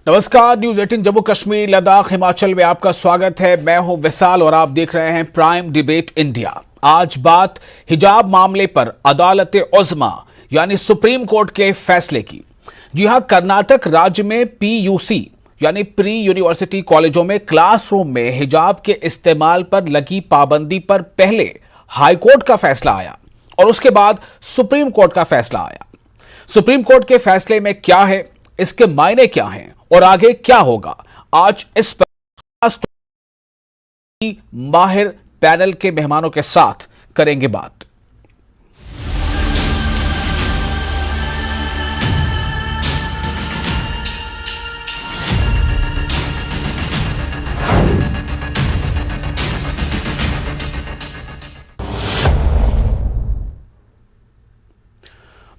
नमस्कार, न्यूज 18 जम्मू कश्मीर लद्दाख हिमाचल में आपका स्वागत है। मैं हूं विशाल और आप देख रहे हैं प्राइम डिबेट इंडिया। आज बात हिजाब मामले पर अदालत उज़्मा यानी सुप्रीम कोर्ट के फैसले की। जी हां, कर्नाटक राज्य में पीयूसी यानी प्री यूनिवर्सिटी कॉलेजों में क्लासरूम में हिजाब के इस्तेमाल पर लगी पाबंदी पर पहले हाईकोर्ट का फैसला आया और उसके बाद सुप्रीम कोर्ट का फैसला आया। सुप्रीम कोर्ट के फैसले में क्या है, इसके मायने क्या हैं और आगे क्या होगा, आज इस पर खास माहिर पैनल के मेहमानों के साथ करेंगे बात।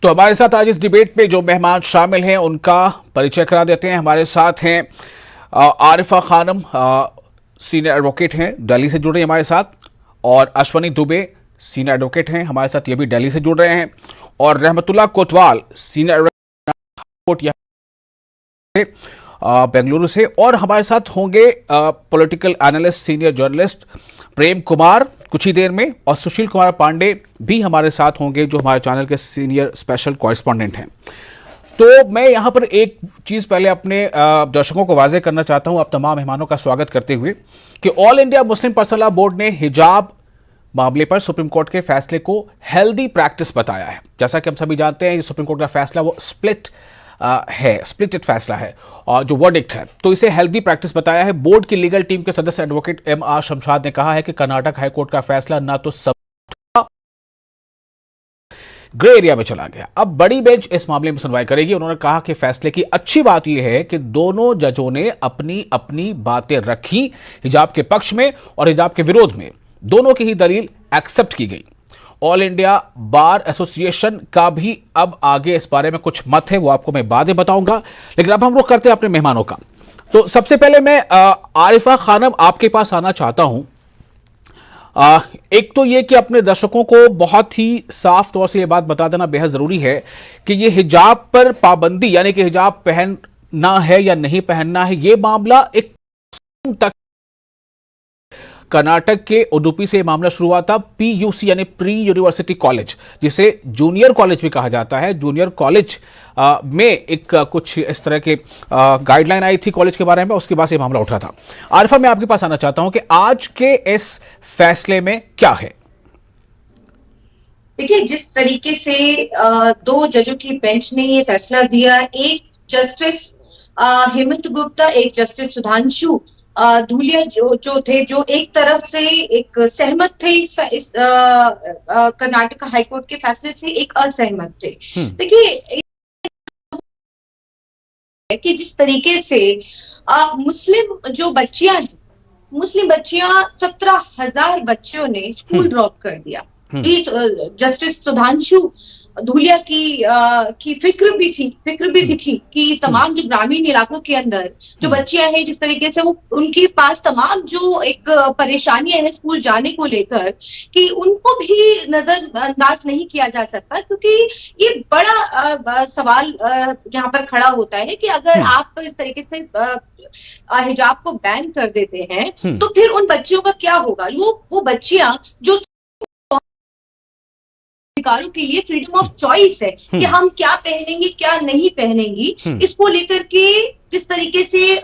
तो हमारे साथ आज इस डिबेट में जो मेहमान शामिल हैं उनका परिचय करा देते हैं। हमारे साथ हैं आरिफा खानम, सीनियर एडवोकेट हैं, दिल्ली से जुड़ रहे हैं हमारे साथ, और अश्वनी दुबे सीनियर एडवोकेट हैं हमारे साथ, ये भी दिल्ली से जुड़ रहे हैं, और रहमतुल्लाह कोतवाल सीनियर एडवोकेट बेंगलुरु से, और हमारे साथ होंगे political analyst senior journalist Prem Kumar कुछ ही देर में, और सुशील कुमार पांडे भी हमारे साथ होंगे जो हमारे चैनल के सीनियर स्पेशल कॉरेस्पॉन्डेंट हैं। तो मैं यहां पर एक चीज पहले अपने दर्शकों को वाजे करना चाहता हूं, आप तमाम मेहमानों का स्वागत करते हुए, कि all India Muslim personal law board ने हिजाब मामले पर सुप्रीम कोर्ट के फैसले को हेल्दी प्रैक्टिस बताया है। जैसा कि हम सभी जानते हैं, ये सुप्रीम कोर्ट का फैसला वो स्प्लिटेड फैसला है, और जो वर्डिक्ट है, तो इसे हेल्दी प्रैक्टिस बताया है। बोर्ड की लीगल टीम के सदस्य एडवोकेट MR शमशाद ने कहा है कि कर्नाटक हाईकोर्ट का फैसला ना तो सब ग्रे एरिया में चला गया, अब बड़ी बेंच इस मामले में सुनवाई करेगी। उन्होंने कहा कि फैसले की अच्छी बात यह है कि दोनों जजों ने अपनी अपनी बातें रखी, हिजाब के पक्ष में और हिजाब के विरोध में, दोनों की ही दलील एक्सेप्ट की गई। ऑल इंडिया बार एसोसिएशन का भी अब आगे इस बारे में कुछ मत है, वो आपको मैं बाद में बताऊंगा, लेकिन अब हम रुख करते हैं अपने मेहमानों का। तो सबसे पहले मैं आरिफा खानम आपके पास आना चाहता हूं। एक तो ये कि अपने दर्शकों को बहुत ही साफ तौर से ये बात बता देना बेहद जरूरी है कि ये हिजाब पर पाबंदी यानी कि हिजाब पहनना है या नहीं पहनना है, ये मामला एक तक कर्नाटक के उडुपी से मामला शुरू हुआ था। पीयूसी यानी प्री यूनिवर्सिटी कॉलेज, जिसे जूनियर कॉलेज भी कहा जाता है, जूनियर कॉलेज में एक कुछ इस तरह के गाइडलाइन आई थी कॉलेज के बारे में, उसके बाद से मामला उठा था। आरिफा, मैं आपके पास आना चाहता हूं कि आज के इस फैसले में क्या है। देखिए, जिस तरीके से दो जजों की बेंच ने ये फैसला दिया, एक जस्टिस हेमंत गुप्ता, एक जस्टिस सुधांशु धूलिया जो थे, जो एक तरफ से एक सहमत थे इस कर्नाटक हाईकोर्ट के फैसले से, एक असहमत थे। देखिए कि जिस तरीके से मुस्लिम जो बच्चियां हैं, मुस्लिम बच्चियां 17,000 बच्चों ने स्कूल ड्रॉप कर दिया। जस्टिस सुधांशु धूलिया की फिक्र भी दिखी कि तमाम जो ग्रामीण इलाकों के अंदर जो बच्चियां हैं, जिस तरीके से वो उनके पास तमाम जो एक परेशानियां हैं स्कूल जाने को लेकर, कि उनको भी नजरअंदाज नहीं किया जा सकता, क्योंकि ये बड़ा सवाल यहाँ पर खड़ा होता है कि अगर आप इस तरीके से हिजाब को बैन कर देते हैं तो फिर उन बच्चियों का क्या होगा। वो बच्चियां जो अधिकारों के लिए फ्रीडम ऑफ चॉइस है कि हम क्या पहनेंगे क्या नहीं पहनेंगी, इसको लेकर के जिस तरीके से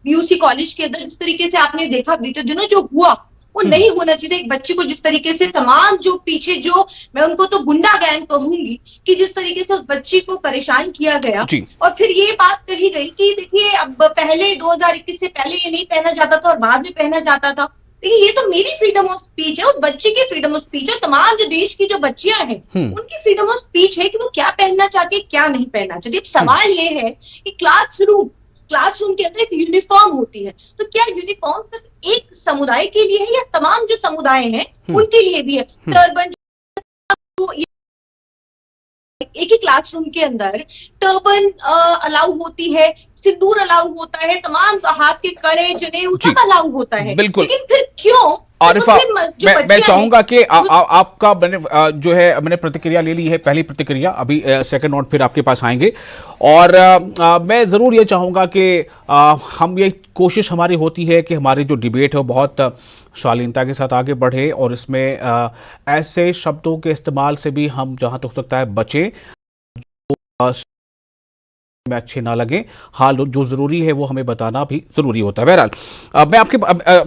यूसी कॉलेज के अंदर जिस तरीके से आपने देखा बीते दिनों जो हुआ, वो नहीं होना चाहिए। एक बच्ची को जिस तरीके से तमाम जो पीछे जो, मैं उनको तो गुंडा गैंग कहूंगी, कि जिस तरीके से उस बच्ची को परेशान किया गया, और फिर ये बात कही गई कि देखिए अब पहले 2021 से पहले ये नहीं पहना जाता था और बाद में पहना जाता था। देखिए, ये तो मेरी फ्रीडम ऑफ स्पीच है, उस बच्ची की फ्रीडम ऑफ स्पीच है, तमाम जो देश की जो बच्चियां हैं उनकी फ्रीडम ऑफ स्पीच है कि वो क्या पहनना चाहती है क्या नहीं पहनना चाहती। अब सवाल ये है कि क्लासरूम के अंदर एक यूनिफॉर्म होती है, तो क्या यूनिफॉर्म सिर्फ एक समुदाय के लिए है या तमाम जो समुदाय हैं उनके लिए भी है। टर्बन, एक ही क्लासरूम के अंदर टर्बन अलाउ होती है, सिंदूर अलाउ होता है, तमाम हाथ के कड़े जने सब अलाउ होता है, लेकिन फिर क्यों आरिफा, जो मैं बच्चियां चाहूंगा कि हैं, आपका मैंने प्रतिक्रिया ले ली है, पहली प्रतिक्रिया, अभी सेकंड नोट फिर आपके पास आएंगे। और मैं ज़रूर ये चाहूंगा कि हम ये कोशिश हमारी होती है कि हमारी जो डिबेट है वो बहुत शालीनता के साथ आगे बढ़े, और इसमें ऐसे शब्दों के इस्तेमाल से भी हम जहां तक हो सकता है बचें में अच्छे ना लगे। हाल जो जरूरी है वो हमें बताना भी जरूरी होता है। बहरहाल मैं आपके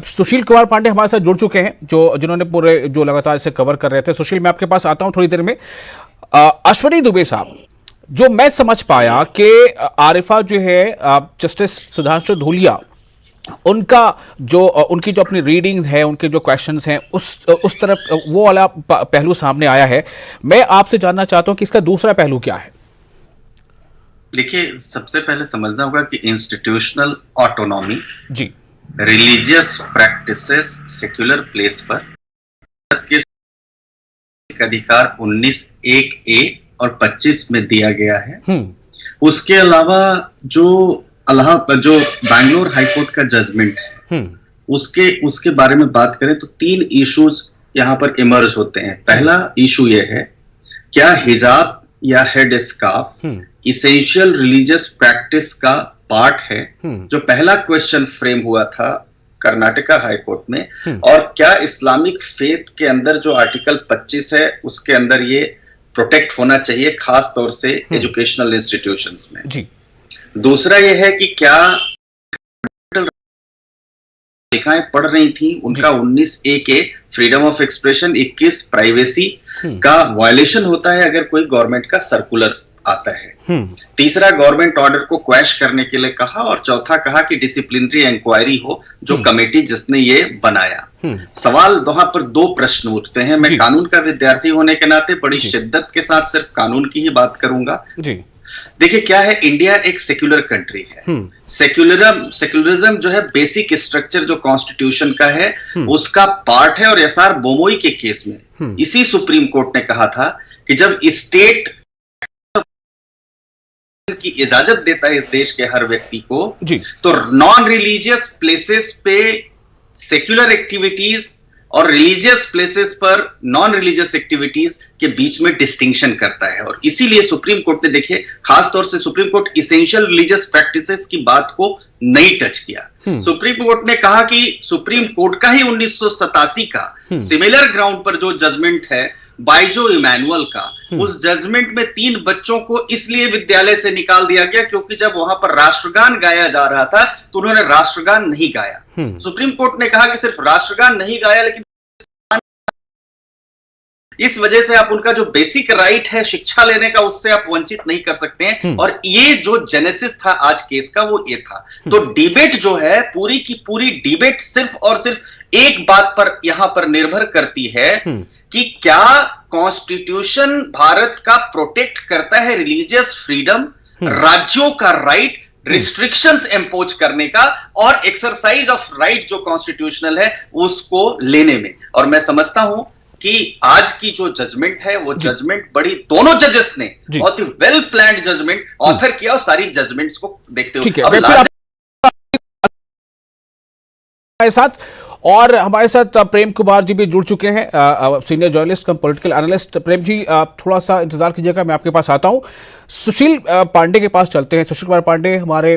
सुशील कुमार पांडे हमारे साथ जुड़ चुके हैं, जिन्होंने पूरे जो लगातार इसे कवर कर रहे थे। सुशील, मैं आपके पास आता हूं थोड़ी देर में। अश्वनी दुबे साहब, जो मैं समझ पाया कि आरिफा जो है जस्टिस सुधांशु धूलिया, उनकी जो अपनी रीडिंग है, उनके जो क्वेश्चंस हैं, उस तरफ वो वाला पहलू सामने आया है। मैं आपसे जानना चाहता हूं कि इसका दूसरा पहलू क्या है। देखिए, सबसे पहले समझना होगा कि इंस्टीट्यूशनल ऑटोनॉमी जी, रिलीजियस प्रैक्टिसेस सेक्युलर प्लेस पर के अधिकार 19(1)(a) और 25 में दिया गया है। उसके अलावा जो बैंगलोर हाईकोर्ट का जजमेंट है, उसके बारे में बात करें तो 3 इश्यूज यहां पर इमर्ज होते हैं। पहला इशू ये है, क्या हिजाब या head scarf essential religious practice का पार्ट है, जो पहला क्वेश्चन फ्रेम हुआ था कर्नाटका हाईकोर्ट में। और क्या इस्लामिक फेथ के अंदर जो आर्टिकल 25 है उसके अंदर ये प्रोटेक्ट होना चाहिए, खास तौर से एजुकेशनल इंस्टीट्यूशंस में। जी। दूसरा ये है कि क्या लेखाएं पढ़ रही थी, उनका 19(a) के फ्रीडम ऑफ एक्सप्रेशन, 21 प्राइवेसी का वायलेशन होता है अगर कोई गवर्नमेंट का सर्कुलर आता है। तीसरा, गवर्नमेंट ऑर्डर को क्वैश करने के लिए कहा, और चौथा कहा कि डिसिप्लिनरी इंक्वायरी हो, जो कमेटी जिसने ये बनाया। सवाल वहां पर 2 प्रश्न उठते हैं। मैं कानून का विद्यार्थी होने के नाते बड़ी शिद्दत के साथ सिर्फ कानून की ही बात करूंगा। देखिए, क्या है, इंडिया एक सेक्युलर कंट्री है। सेक्युलरिज्म जो है बेसिक स्ट्रक्चर जो कॉन्स्टिट्यूशन का है उसका पार्ट है। और एसआर बोमोई के केस में इसी सुप्रीम कोर्ट ने कहा था कि जब स्टेट की इजाजत देता है इस देश के हर व्यक्ति को, तो नॉन रिलीजियस प्लेसेस पे सेक्युलर एक्टिविटीज और रिलीजियस प्लेसेस पर नॉन रिलीजियस एक्टिविटीज के बीच में डिस्टिंक्शन करता है। और इसीलिए सुप्रीम कोर्ट ने, देखिए, खास तौर से supreme court essential religious practices की बात को नहीं टच किया। सुप्रीम कोर्ट ने कहा कि सुप्रीम कोर्ट का ही 1987 का सिमिलर ग्राउंड पर जो जजमेंट है बाइजो इमैनुअल का, उस जजमेंट में 3 बच्चों को इसलिए विद्यालय से निकाल दिया गया क्योंकि जब वहां पर राष्ट्रगान गाया जा रहा था तो उन्होंने राष्ट्रगान नहीं गाया। सुप्रीम कोर्ट ने कहा कि सिर्फ राष्ट्रगान नहीं गाया, लेकिन इस वजह से आप उनका जो बेसिक राइट है शिक्षा लेने का, उससे आप वंचित नहीं कर सकते हैं। और ये जो जेनेसिस था आज केस का, वो ये था। तो डिबेट जो है, पूरी की पूरी डिबेट सिर्फ और सिर्फ एक बात पर यहां पर निर्भर करती है कि क्या कॉन्स्टिट्यूशन भारत का प्रोटेक्ट करता है रिलीजियस फ्रीडम, राज्यों का राइट रिस्ट्रिक्शंस इंपोज करने का, और एक्सरसाइज ऑफ राइट जो कॉन्स्टिट्यूशनल है उसको लेने में। और मैं समझता हूं कि आज की जो जजमेंट है वो जजमेंट बड़ी, दोनों जजेस ने बहुत ही वेल प्लान्ड जजमेंट ऑथर किया, और सारी जजमेंट्स को देखते हुए और हमारे साथ प्रेम कुमार जी भी जुड़ चुके हैं, सीनियर जर्नलिस्ट कम पॉलिटिकल एनालिस्ट। प्रेम जी, थोड़ा सा इंतजार कीजिएगा, मैं आपके पास आता हूं। सुशील पांडे के पास चलते हैं। सुशील कुमार पांडे हमारे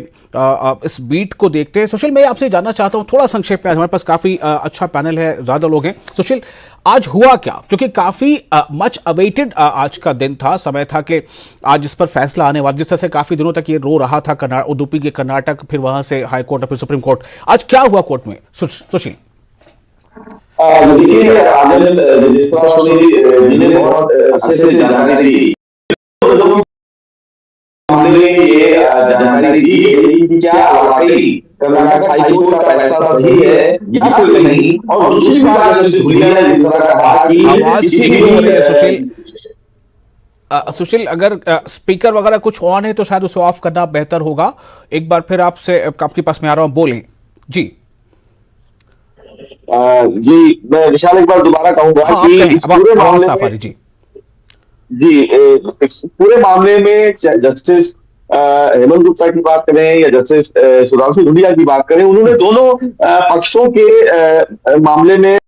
इस बीट को देखते हैं। सुशील, मैं आपसे जानना चाहता हूं थोड़ा संक्षेप में, हमारे पास काफी अच्छा पैनल है, ज्यादा लोग हैं। सुशील, आज हुआ क्या, क्योंकि काफी मच अवेटेड आज का दिन था, समय था कि आज इस पर फैसला आने वाला, जिस तरह से काफी दिनों तक ये रो रहा था उडुपी के कर्नाटक, फिर वहां से हाई कोर्ट और फिर सुप्रीम कोर्ट। आज क्या हुआ कोर्ट में सुशील? देखिए, बहुत अच्छे से जानकारी दी, ये जानकारी दी कि क्या वाकई कर्नाटक हाईकोर्ट का फैसला सही है या फिर नहीं। और दूसरी बात, जैसे भूलिया ने जिस तरह कहा कि सुशील, अगर स्पीकर वगैरह कुछ ऑन है तो शायद उसे ऑफ करना बेहतर होगा। एक बार फिर आपके पास में आ रहा हूं, बोलें जी। जी, मैं विशाल एक बार दोबारा कहूंगा कि इस पूरे पूरे मामले में जस्टिस हेमंत गुप्ता की बात करें या जस्टिस सुधांशु धूलिया की बात करें, उन्होंने दोनों पक्षों के मामले में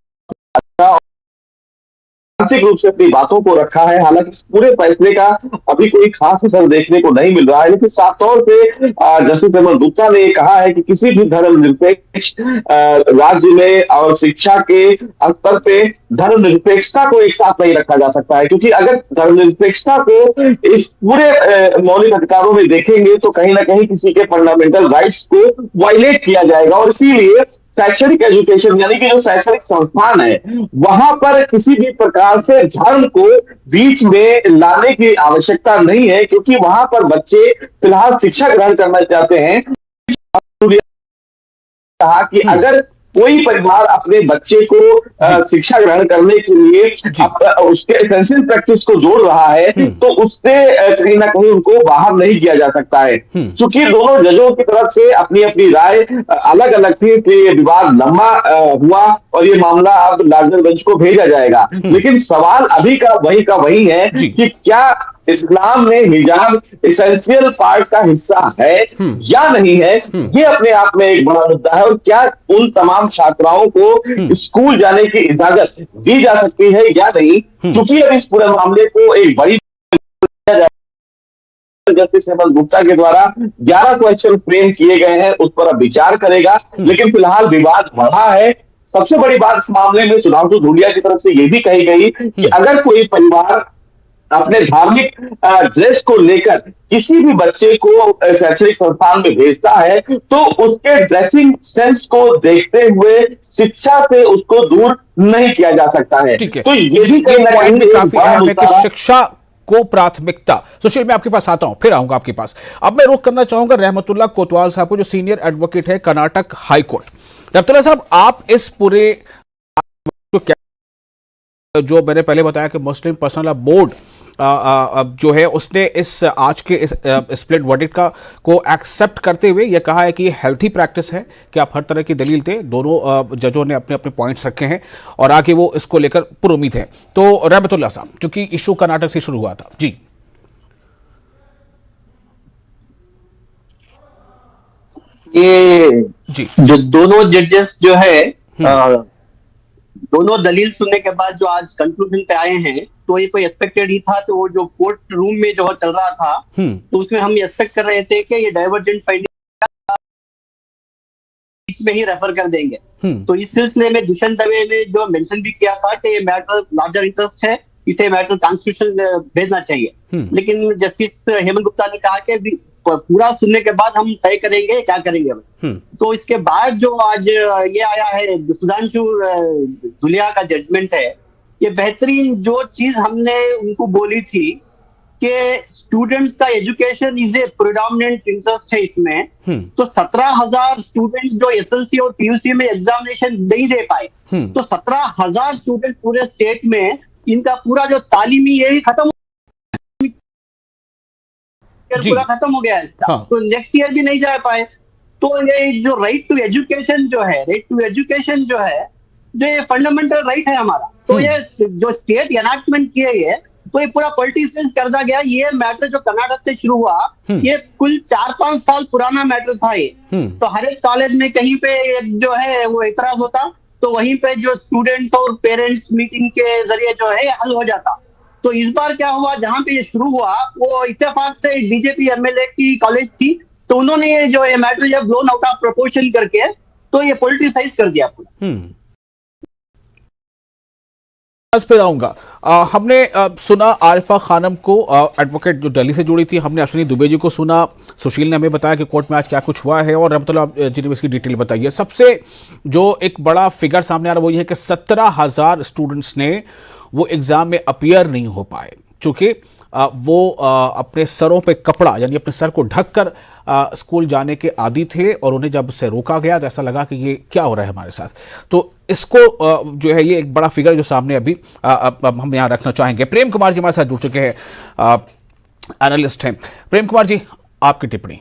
आर्थिक रूप से अपनी बातों को रखा है। हालांकि इस पूरे फैसले का अभी कोई खास असर देखने को नहीं मिल रहा है, लेकिन साफ तौर पे जस्टिस हेमंत गुप्ता ने कहा है कि किसी भी धर्मनिरपेक्ष राज्य में और शिक्षा के स्तर पे धर्मनिरपेक्षता को एक साथ नहीं रखा जा सकता है, क्योंकि अगर धर्मनिरपेक्षता को इस पूरे मौलिक अधिकारों में देखेंगे तो कहीं ना कहीं किसी के फंडामेंटल राइट्स को वायलेट किया जाएगा। और इसीलिए शैक्षणिक एजुकेशन यानी कि जो शैक्षणिक संस्थान है वहां पर किसी भी प्रकार से धर्म को बीच में लाने की आवश्यकता नहीं है, क्योंकि वहां पर बच्चे फिलहाल शिक्षा ग्रहण करना चाहते हैं। कहा कि अगर कोई परिवार अपने बच्चे को शिक्षा ग्रहण करने के लिए उसके एसेंशियल प्रैक्टिस को जोड़ रहा है तो उससे कहीं ना कहीं उनको बाहर नहीं किया जा सकता है। चूंकि दोनों जजों की तरफ से अपनी अपनी राय अलग अलग थी, इसलिए ये विवाद लंबा हुआ और ये मामला अब लार्जर बेंच को भेजा जाएगा। लेकिन सवाल अभी का वही है कि क्या इस्लाम में हिजाब एसेंशियल पार्ट का हिस्सा है या नहीं है, ये अपने आप में एक बड़ा मुद्दा है। और क्या उन तमाम छात्राओं को स्कूल जाने की इजाजत दी जा सकती है या नहीं, क्योंकि अब इस पूरे मामले को एक बड़ी जस्टिस हेमंत गुप्ता के द्वारा 11 क्वेश्चन फ्रेम किए गए हैं, उस पर अब विचार करेगा। लेकिन फिलहाल विवाद बढ़ा है। सबसे बड़ी बात इस मामले में सुधांशु धूलिया की तरफ से यह भी कही गई कि अगर कोई परिवार अपने धार्मिक ड्रेस को लेकर किसी भी बच्चे को शैक्षणिक संस्थान में भेजता है तो उसके ड्रेसिंग सेंस को देखते हुए शिक्षा से उसको दूर नहीं किया जा सकता है। तो ये भी कहीं ना कहीं काफी अहम है कि शिक्षा को प्राथमिकता। सुशील, मैं आपके पास आता हूं, फिर आऊंगा आपके पास। अब मैं रुख करना चाहूंगा रहमतुल्लाह कोतवाल साहब को, जो सीनियर एडवोकेट है कर्नाटक हाई कोर्ट। रहमतुल्लाह साहब, आप इस पूरे जो मैंने पहले बताया कि मुस्लिम पर्सनल लॉ बोर्ड जो है उसने इस आज के इस स्प्लिट वर्डिक्ट को एक्सेप्ट करते हुए यह कहा है कि ये हेल्थी प्रैक्टिस है कि आप हर तरह की दलील दें। दोनों जजों ने अपने अपने पॉइंट्स रखे हैं और आगे वो इसको लेकर पुरुमीद है। तो रहमतुल्लाह साहब, चूंकि इशू कर्नाटक से शुरू हुआ था जी। ये जी जो दोनों जजेस जो है दोनों दलील सुनने के बाद जो आज कंक्लूजन पे आए हैं, तो ये कोई एक्सपेक्टेड ही था। तो वो जो कोर्ट रूम में जो चल रहा था तो उसमें हम एक्सपेक्ट कर रहे थे कि ये डाइवर्जेंट फाइंडिंग में ही रेफर कर देंगे। तो इस सिलसिले में दुष्यंत दवे ने जो मेंशन भी किया था कि ये मैटर लार्जर इंटरेस्ट है, इसे मैटर कॉन्स्टिट्यूशन भेजना चाहिए। लेकिन जस्टिस हेमंत गुप्ता ने कहा कि पूरा सुनने के बाद हम तय करेंगे क्या करेंगे। तो इसके बाद जो आज ये आया है सुधांशु धूलिया का जजमेंट है, ये बेहतरीन जो चीज हमने उनको बोली थी कि स्टूडेंट्स का education is a predominant interest है इसमें। तो 17,000 स्टूडेंट जो एसएलसी और पीयूसी में एग्जामिनेशन नहीं दे पाए, तो 17,000 स्टूडेंट पूरे स्टेट में इनका पूरा जो तालीमी यही खत्म पूरा खत्म हो गया है। तो नेक्स्ट ईयर भी नहीं जा पाए। तो ये जो राइट टू एजुकेशन जो है जो ये फंडामेंटल राइट है हमारा। तो ये जो स्टेट एनैक्टमेंट किए है तो ये पूरा पॉलिटिसाइज कर दिया गया। ये मैटर जो कर्नाटक से शुरू हुआ ये कुल 4-5 साल पुराना मैटर था ये। तो हर एक कॉलेज में कहीं पे जो है वो एतराज होता, तो वहीं पे जो स्टूडेंट्स और पेरेंट्स मीटिंग के जरिए जो है हल हो जाता। तो इस बार क्या हुआ, जहां पे ये शुरू हुआ वो इत्तेफाक से बीजेपी एमएलए की कॉलेज थी, तो उन्होंने ये जो ये मैटर जब ब्लोन आउट ऑफ प्रोपोर्शन करके तो ये पॉलिटिसाइज कर दिया पूरा। फिर आऊंगा। हमने सुना आरिफा खानम को, एडवोकेट जो दिल्ली से जुड़ी थी, हमने अश्विनी दुबे जी को सुना, सुशील ने हमें बताया कि कोर्ट में आज क्या कुछ हुआ है, और रहमतुल्लाह जी ने इसकी डिटेल बताई है। सबसे जो एक बड़ा फिगर सामने आ रहा है वो ये है कि 17,000 स्टूडेंट्स ने वो एग्जाम में अपीयर नहीं हो पाए, चूंकि वो अपने सरों पे कपड़ा यानी अपने सर को ढककर स्कूल जाने के आदी थे, और उन्हें जब से रोका गया तो ऐसा लगा कि ये क्या हो रहा है हमारे साथ। तो इसको जो है ये एक बड़ा फिगर जो सामने अभी हम यहाँ रखना चाहेंगे। प्रेम कुमार जी हमारे साथ जुड़ चुके हैं, एनालिस्ट हैं। प्रेम कुमार जी, आपकी टिप्पणी।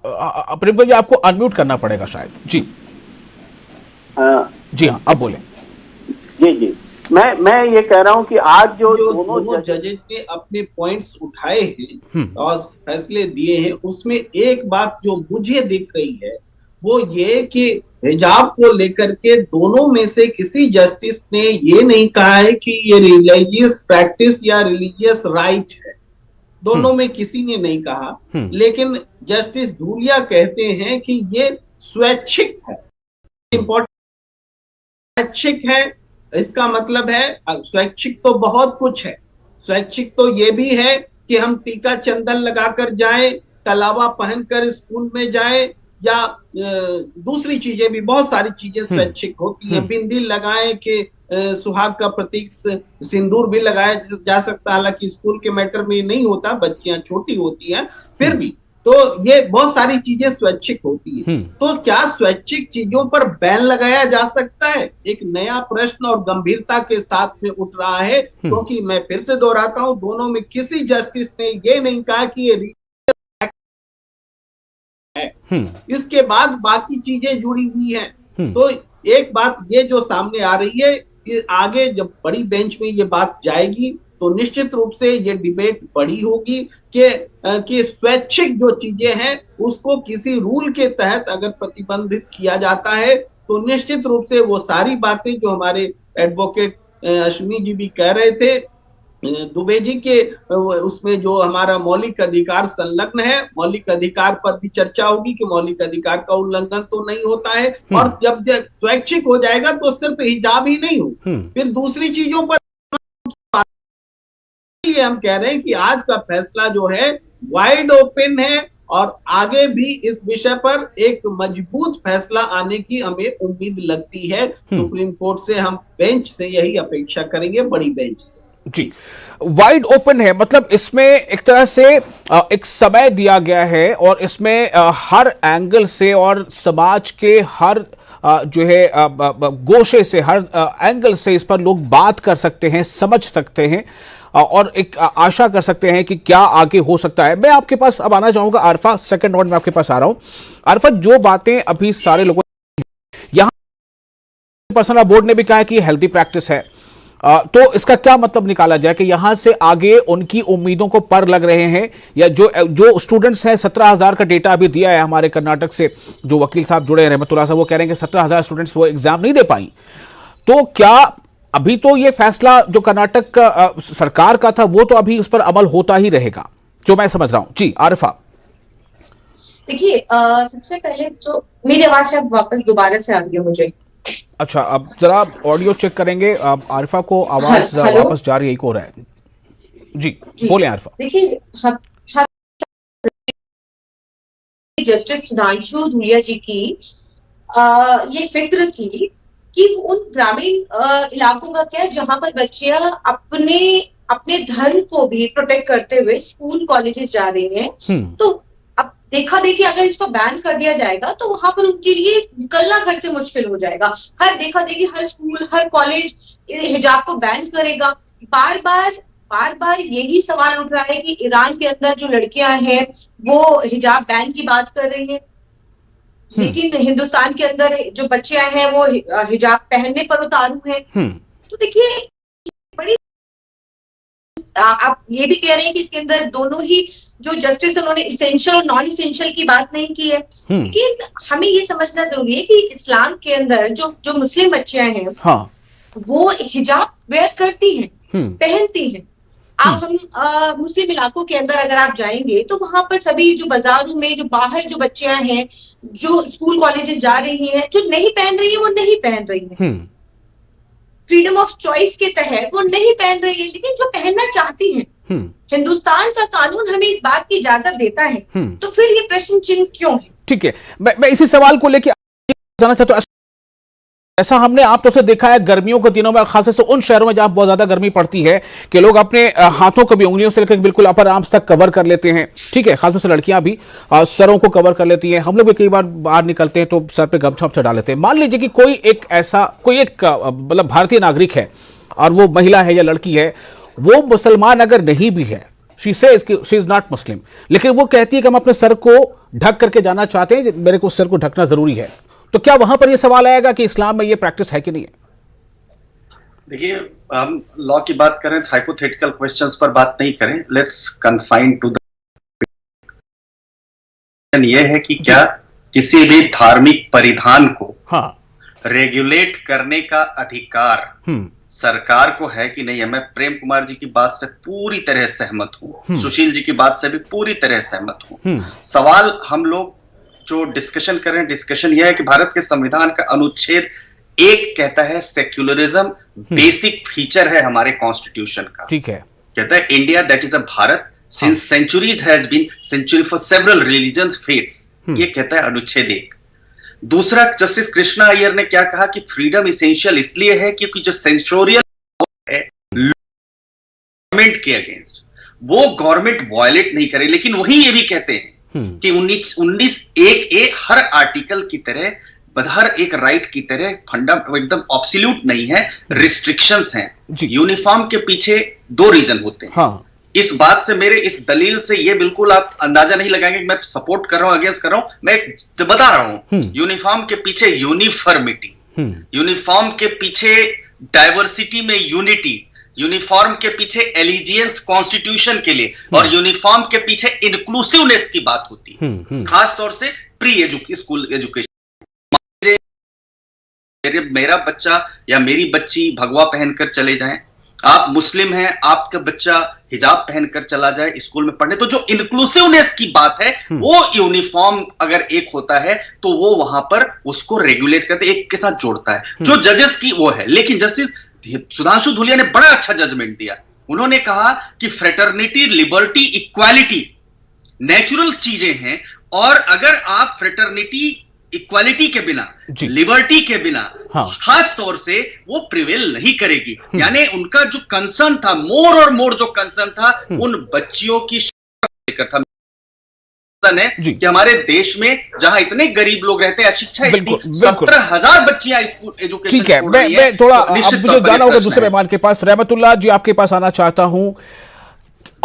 प्रेम कुमार जी, आपको अनम्यूट करना पड़ेगा शायद। जी जी हाँ, अब बोले। जी मैं ये कह रहा हूं कि आज जो दोनों जजेज ने अपने पॉइंट्स उठाए हैं और फैसले दिए हैं, उसमें एक बात जो मुझे दिख रही है वो ये कि हिजाब को लेकर के दोनों में से किसी जस्टिस ने ये नहीं कहा है कि ये रिलीजियस प्रैक्टिस या रिलीजियस राइट है, दोनों में किसी ने नहीं कहा। लेकिन जस्टिस धूलिया कहते हैं कि ये स्वैच्छिक है। इंपॉर्टेंट स्वैच्छिक है, इसका मतलब है स्वैच्छिक तो बहुत कुछ है। स्वैच्छिक तो ये भी है कि हम टीका चंदन लगाकर जाएं, कलावा पहनकर स्कूल में जाएं, या दूसरी चीजें भी, बहुत सारी चीजें स्वैच्छिक होती हैं। बिंदी लगाएं कि सुहाग का प्रतीक सिंदूर भी लगाया जा सकता है, हालांकि स्कूल के मैटर में नहीं होता, बच्चियां छोटी होती हैं, फिर भी तो ये बहुत सारी चीजें स्वैच्छिक होती है। तो क्या स्वैच्छिक चीजों पर बैन लगाया जा सकता है? एक नया प्रश्न और गंभीरता के साथ में उठ रहा है, क्योंकि मैं फिर से दोहराता हूं, दोनों में किसी जस्टिस ने ये नहीं कहा कि ये है। इसके बाद बाकी चीजें जुड़ी हुई हैं। तो एक बात ये जो सामने आ रही है, आगे जब बड़ी बेंच में ये बात जाएगी तो निश्चित रूप से ये डिबेट बड़ी होगी कि स्वैच्छिक जो चीजें हैं उसको किसी रूल के तहत अगर प्रतिबंधित किया जाता है तो निश्चित रूप से वो सारी बातें जो हमारे एडवोकेट अश्विनी जी भी कह रहे थे, दुबे जी के उसमें जो हमारा मौलिक अधिकार संलग्न है, मौलिक अधिकार पर भी चर्चा होगी कि मौलिक अधिकार का उल्लंघन तो नहीं होता है। और जब स्वैच्छिक हो जाएगा तो सिर्फ हिजाब ही नहीं हो, फिर दूसरी चीजों पर हम कह रहे हैं कि आज का फैसला जो है वाइड ओपन है और आगे भी इस विषय पर एक मजबूत फैसला आने की हमें उम्मीद लगती है। सुप्रीम कोर्ट से हम बेंच से यही अपेक्षा करेंगे, बड़ी बेंच से। जी, वाइड ओपन है, मतलब इसमें एक तरह से एक समय दिया गया है और इसमें हर एंगल से और समाज के हर जो है गोशे से, हर एंगल से इस पर लोग बात कर सकते हैं, समझ सकते हैं और एक आशा कर सकते हैं कि क्या आगे हो सकता है। मैं आपके पास अब आना चाहूंगा आरफा, सेकंड राउंड में आपके पास आ रहा हूं। आरफा, जो बातें अभी सारे लोगों यहां, पर्सनल बोर्ड ने भी कहा है कि हेल्दी प्रैक्टिस है, तो इसका क्या मतलब निकाला जाए कि यहां से आगे उनकी उम्मीदों को पर लग रहे हैं, या जो स्टूडेंट्स हैं, 17,000 का डेटा अभी दिया है हमारे कर्नाटक से जो वकील साहब जुड़े हैं रहमतुल्लाह साहब, वो कह रहे हैं कि 17,000 स्टूडेंट्स वो एग्जाम नहीं दे पाई। तो क्या अभी तो ये फैसला जो कर्नाटक का सरकार का था वो तो अभी उस पर अमल होता ही रहेगा, जो मैं समझ रहा हूं। जी आरिफा। देखिए, सबसे पहले तो मेरी आवाज शायद वापस दोबारा से आ रही है मुझे। अच्छा, अब जरा ऑडियो चेक करेंगे। आरिफा को आवाज वापस जा रही है, एक हो रहा है। जी बोले आरिफा। देखिए, जस्टिस सुधांशु धूलिया जी की ये फिक्र थी कि उन ग्रामीण इलाकों का क्या, जहां पर बच्चियां अपने धर्म को भी प्रोटेक्ट करते हुए स्कूल कॉलेजेस जा रही हैं, तो अब देखा देखी अगर इसको बैन कर दिया जाएगा तो वहां पर उनके लिए निकलना घर से मुश्किल हो जाएगा। हर देखा देखी हर स्कूल, हर कॉलेज हिजाब को बैन करेगा। बार बार यही सवाल उठ रहा है कि ईरान के अंदर जो लड़कियां हैं वो हिजाब बैन की बात कर रही हैं, लेकिन हिंदुस्तान के अंदर जो बच्चियां हैं वो हिजाब पहनने पर उतारू हैं। तो देखिए, बड़ी आप ये भी कह रहे हैं कि इसके अंदर दोनों ही जो जस्टिस, उन्होंने इसेंशियल और नॉन इसेंशियल की बात नहीं की है, लेकिन हमें ये समझना जरूरी है कि इस्लाम के अंदर जो मुस्लिम बच्चियां हैं, हाँ, वो हिजाब वेयर करती हैं, पहनती हैं। आप हम मुस्लिम इलाकों के अंदर अगर आप जाएंगे तो वहां पर सभी जो बाजारों में जो बाहर जो बच्चियां हैं जो स्कूल कॉलेजेस जा रही हैं, जो नहीं पहन रही है वो नहीं पहन रही है, फ्रीडम ऑफ चॉइस के तहत वो नहीं पहन रही है, लेकिन जो पहनना चाहती हैं, हिंदुस्तान का कानून हमें इस बात की इजाजत देता है, तो फिर ये प्रश्न चिन्ह क्यों है? ठीक है, मैं इसी सवाल को लेकर जाना चाहता हूं। ऐसा हमने आप तो से देखा है गर्मियों के दिनों में, खासतौर से उन शहरों में जहां बहुत ज्यादा गर्मी पड़ती है, कि लोग अपने हाथों को भी उंगलियों से लेकर बिल्कुल अपर आर्म्स तक कवर कर लेते हैं। ठीक है, खासतौर से लड़कियां भी सरों को कवर कर लेती हैं। हम लोग भी कई बार बाहर निकलते हैं तो सर पे गमछा चढ़ा लेते हैं। मान लीजिए कि कोई एक मतलब भारतीय नागरिक है और वो महिला है या लड़की है, वो मुसलमान अगर नहीं भी है, शी इज नॉट मुस्लिम, लेकिन वो कहती है कि हम अपने सर को ढक करके जाना चाहते हैं, मेरे को सर को ढकना जरूरी है, तो क्या वहां पर यह सवाल आएगा कि इस्लाम में यह प्रैक्टिस है कि नहीं है? देखिए, हम लॉ की बात करें तो हाइपोथेटिकल क्वेश्चंस पर बात नहीं करें, लेट्स कन्फाइन टू द। यह है कि क्या किसी भी धार्मिक परिधान को हाँ रेगुलेट करने का अधिकार सरकार को है कि नहीं है। मैं प्रेम कुमार जी की बात से पूरी तरह सहमत हूं, सुशील जी की बात से भी पूरी तरह सहमत हूं। सवाल हम लोग जो डिस्कशन कर रहे हैं, डिस्कशन यह है कि भारत के संविधान का अनुच्छेद 1 कहता है सेक्युलरिज्म बेसिक फीचर है हमारे कॉन्स्टिट्यूशन का। ठीक है, कहता है India that is a Bharat since centuries has been century for several religions faiths, ये कहता है अनुच्छेद 1। दूसरा, जस्टिस कृष्णा अय्यर ने क्या कहा कि फ्रीडम इसेंशियल इसलिए है क्योंकि जो सेंसोरियल है गवर्नमेंट के अगेंस्ट, वो गवर्नमेंट वायलेट नहीं करे। लेकिन वही ये भी कहते हैं कि 19(1)(a) हर आर्टिकल की तरह, हर एक राइट की तरह एकदम ऑब्सोल्यूट नहीं है, रिस्ट्रिक्शंस हैं। यूनिफॉर्म के पीछे 2 रीजन होते हैं। हाँ। इस बात से, मेरे इस दलील से ये बिल्कुल आप अंदाजा नहीं लगाएंगे कि मैं सपोर्ट कर रहा हूं, अगेंस्ट कर रहा हूं। मैं बता रहा हूं, यूनिफॉर्म के पीछे यूनिफॉर्मिटी, यूनिफॉर्म के पीछे डाइवर्सिटी में यूनिटी, यूनिफॉर्म के पीछे एलिजियंस कॉन्स्टिट्यूशन के लिए, और यूनिफॉर्म के पीछे इंक्लूसिवनेस की बात होती है, खास तौर से प्री स्कूल एजुकेशन। मेरा बच्चा या मेरी बच्ची भगवा पहनकर चले जाएं, आप मुस्लिम हैं, आपका बच्चा हिजाब पहनकर चला जाए स्कूल में पढ़ने, तो जो इंक्लूसिवनेस की बात है, वो यूनिफॉर्म अगर एक होता है तो वो वहां पर उसको रेगुलेट करते, एक के साथ जोड़ता है। जो जजेस की वो है। लेकिन जस्टिस सुधांशु धुलिया ने बड़ा अच्छा जजमेंट दिया। उन्होंने कहा कि फ्रेटर्निटी, लिबर्टी, इक्वालिटी नेचुरल चीजें हैं, और अगर आप फ्रेटर्निटी, इक्वालिटी के बिना, लिबर्टी के बिना, हाँ, खास तौर से वो प्रिवेल नहीं करेगी। यानी उनका जो कंसर्न था, मोर और मोर जो कंसर्न था, उन बच्चियों की लेकर था है कि हमारे देश में जहां इतने गरीब लोग रहते हैं, अशिक्षा 17,000 बच्चियां स्कूल एजुकेशन। ठीक है, मैं थोड़ा अब मुझे जाना होगा दूसरे मेहमान के पास। रहमतुल्लाह जी, आपके पास आना चाहता हूं,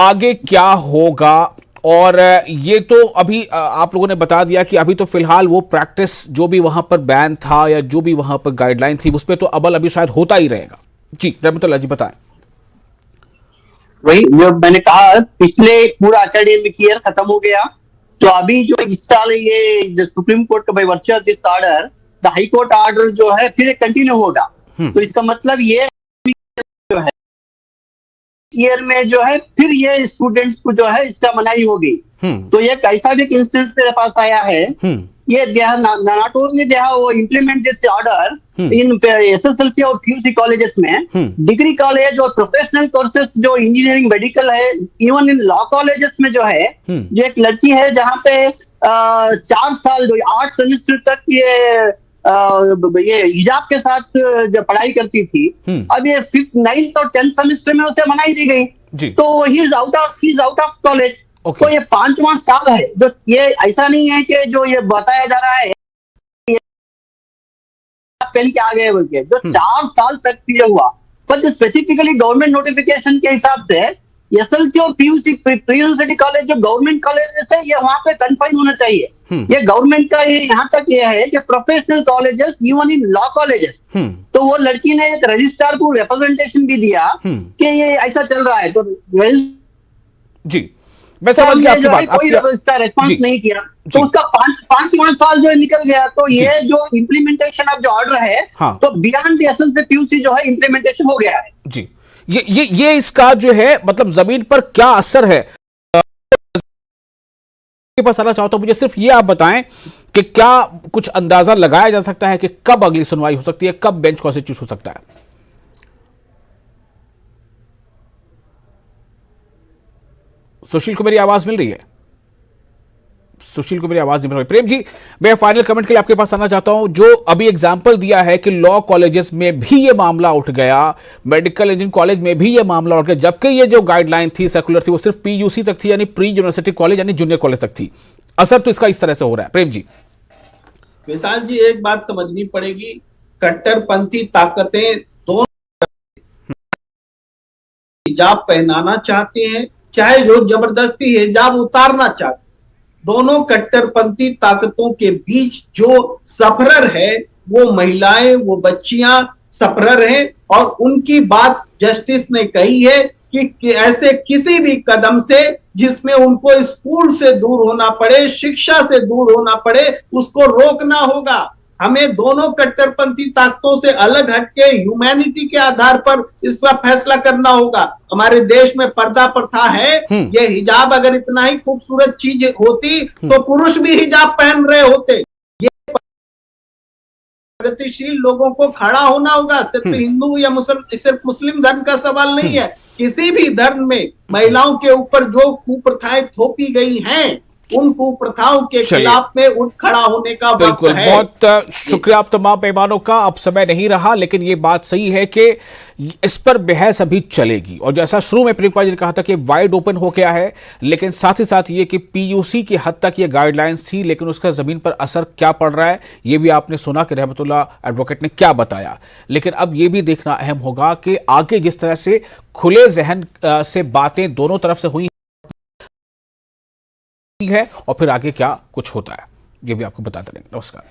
आगे क्या होगा? और ये तो अभी आप लोगों ने बता दिया कि अभी तो फिलहाल वो प्रैक्टिस जो भी वहां पर बैन था या जो भी वहां पर गाइडलाइन थी, उस पर तो अमल अभी शायद होता ही रहेगा। जी रहमतुल्लाह जी बताएं। वही जो मैंने कहा, पिछले पूरा एकेडमिक ईयर खत्म हो गया, तो अभी जो इस साल ये जो सुप्रीम कोर्ट का by virtue of this order, the high court order जो है फिर कंटिन्यू होगा। तो इसका मतलब ये जो है ईयर में जो है फिर ये स्टूडेंट्स को जो है इसका मनाही होगी। तो ये कैसा भी इंस्टेंस मेरे पास आया है, ये not only they have implement this order in SSLC और पीयूसी कॉलेजेस में, डिग्री कॉलेज और प्रोफेशनल कोर्सेज जो इंजीनियरिंग, मेडिकल है, इवन इन लॉ कॉलेजेस में जो है, जो एक लड़की है जहाँ पे 4 साल 8 सेमेस्टर तक ये हिजाब के साथ जब पढ़ाई करती थी, अब ये 5th, 9th और 10th सेमेस्टर में उसे मनाई दी गई, तो he is out of college. तो ये 5वां साल है। जो ये ऐसा नहीं है कि जो ये बताया जा रहा है पहन के आ गए बोल के, जो 4 साल तक पीरियड हुआ, पर स्पेसिफिकली गवर्नमेंट नोटिफिकेशन के हिसाब से एसएलसी और पीयूसी, प्री यूनिवर्सिटी कॉलेज जो गवर्नमेंट कॉलेज है, ये वहां पे कन्फाइन होना चाहिए। ये गवर्नमेंट का यहाँ तक ये है कि professional colleges, even in law colleges, तो वो लड़की ने एक रजिस्ट्रार को रिप्रेजेंटेशन भी दिया कि ये ऐसा चल रहा है। तो जी मैं समझ गया आपकी बात। कोई रेस्पॉन्स नहीं किया, तो उसका 5वां साल जो निकल गया। तो ये जो इम्प्लीमेंटेशन ऑफ जो ऑर्डर है, हाँ, तो बियॉन्ड एसएलसी पीयूसी जो है इम्प्लीमेंटेशन हो गया है। जी ये इसका जो है मतलब जमीन पर क्या असर है, के पास आना चाहता हूं। मुझे सिर्फ ये आप बताएं कि क्या कुछ अंदाजा लगाया जा सकता है कि कब अगली सुनवाई हो सकती है, कब बेंच कॉन्स्टिट्यूट हो सकता है? सुशील को मेरी आवाज मिल रही है? सुशील को मेरी आवाज नहीं मिल रही। प्रेम जी, मैं फाइनल कमेंट के लिए आपके पास आना चाहता हूं। जो अभी एग्जांपल दिया है कि लॉ कॉलेजेस में भी ये मामला उठ गया, मेडिकल इंजीनियरिंग कॉलेज में भी ये मामला उठ गया, जबकि ये जो गाइडलाइन थी सेकुलर थी, वो सिर्फ पीयूसी तक थी, यानी प्री यूनिवर्सिटी कॉलेज यानी जूनियर कॉलेज तक थी। असर तो इसका इस तरह से हो रहा है। प्रेम जी, विशाल जी, एक बात समझनी पड़ेगी, कट्टरपंथी ताकतें दोनों हिजाब पहनाना चाहते हैं, चाहे जो जबरदस्ती हिजाब उतारना चाहते, दोनों कट्टरपंथी ताकतों के बीच जो सफरर है वो महिलाएं, वो बच्चियां, सफरर हैं और उनकी बात जस्टिस ने कही है कि ऐसे किसी भी कदम से जिसमें उनको स्कूल से दूर होना पड़े, शिक्षा से दूर होना पड़े, उसको रोकना होगा। हमें दोनों कट्टरपंथी ताकतों से अलग हटके ह्यूमैनिटी के आधार पर इसका फैसला करना होगा। हमारे देश में पर्दा प्रथा है, ये हिजाब अगर इतना ही खूबसूरत चीज होती तो पुरुष भी हिजाब पहन रहे होते। प्रगतिशील लोगों को खड़ा होना होगा। सिर्फ हिंदू या सिर्फ मुस्लिम धर्म का सवाल नहीं है, किसी भी धर्म में महिलाओं के ऊपर जो कुप्रथाएं थोपी गई हैं उन कुप्रथाओं के खिलाफ में उठ खड़ा होने का वक्त बिल्कुल है। बहुत शुक्रिया आप तमाम पैमानों का। अब समय नहीं रहा, लेकिन ये बात सही है कि इस पर बहस अभी चलेगी और जैसा शुरू में प्रेम कुमार जी ने कहा था कि वाइड ओपन हो गया है, लेकिन साथ ही साथ ये कि पीयूसी की हद तक ये गाइडलाइंस थी, लेकिन उसका जमीन पर असर क्या पड़ रहा है ये भी आपने सुना कि रहमतुल्लाह एडवोकेट ने क्या बताया। लेकिन अब ये भी देखना अहम होगा कि आगे जिस तरह से खुले जहन से बातें दोनों तरफ से हुई है और फिर आगे क्या कुछ होता है, ये भी आपको बताते रहेंगे। नमस्कार।